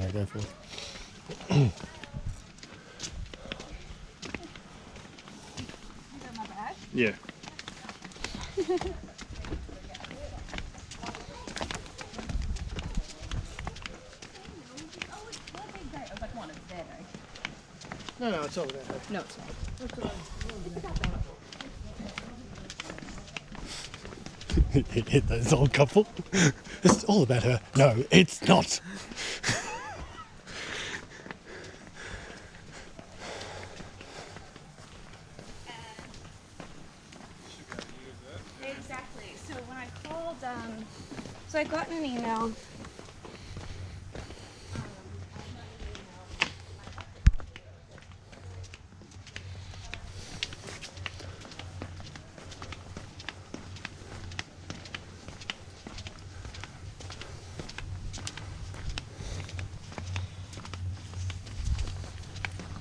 Yeah, go for it. Yeah. No, it's over there. No, it's not. Hit this old couple. It's all about her. No, it's not. Exactly. So when I called, so I got an email.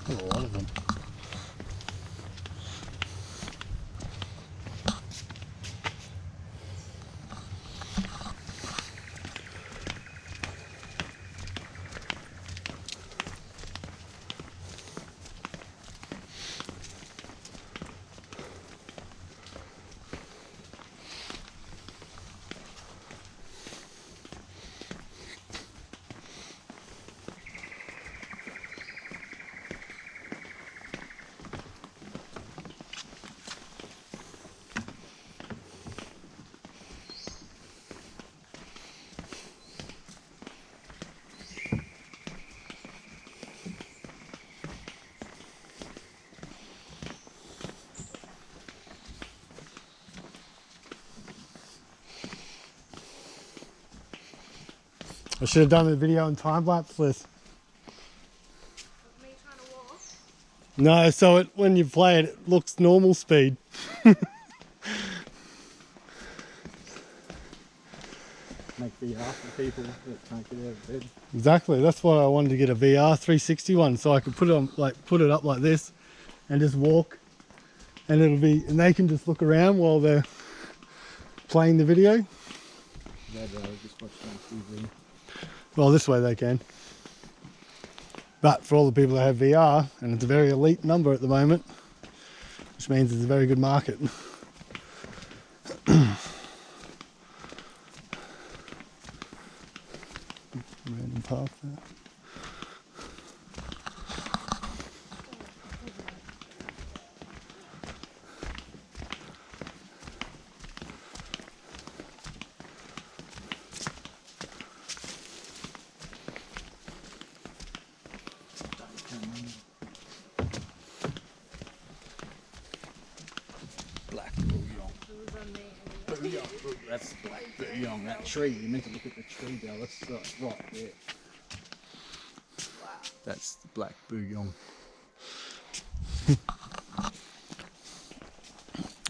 There's a lot of them. I should have done the video on time lapse, Liz. Me trying to walk. No, so when you play it, it looks normal speed. Make VR for people that can't get out of bed. Exactly. That's why I wanted to get a VR 360 one, so I could put it on, put it up like this, and just walk, and and they can just look around while they're playing the video. They'd just watch on TV. Well, this way they can. But for all the people that have VR, and it's a very elite number at the moment, which means it's a very good market. Random path there. Black bouillon. Bouillon. That's black bouillon. That tree. You meant to look at the tree, Dallas. Right there. That's the black bouillon.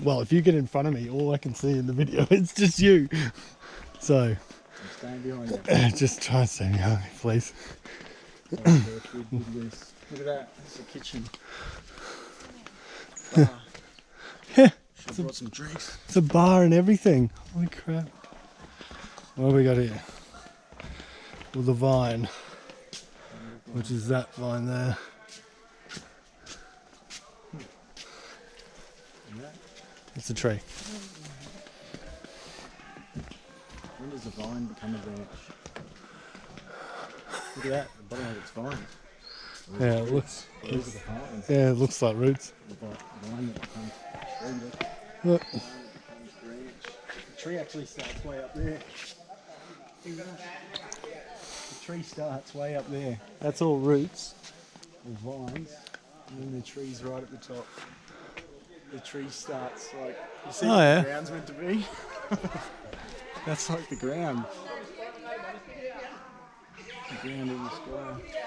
Well, if you get in front of me, all I can see in the video is just you. So, I'm staying behind you. just try and stay behind me, please. Look at that. It's a kitchen. Bar. Yeah, Should have brought some drinks. it's a bar and everything. Holy crap. What have we got here? Well, the vine, which is that vine there. It's a tree. When does the vine become a branch? Look at that, the bottom of its vine. Yeah, it looks. Those are the vines. Yeah, it looks like roots. The vine that becomes tree. Look. The tree actually starts way up there. See that? The tree starts way up there. That's all roots. The vines, and then the tree's right at the top. The tree starts like, you see Oh, what yeah. the ground's meant to be? That's like the ground. The ground in the sky.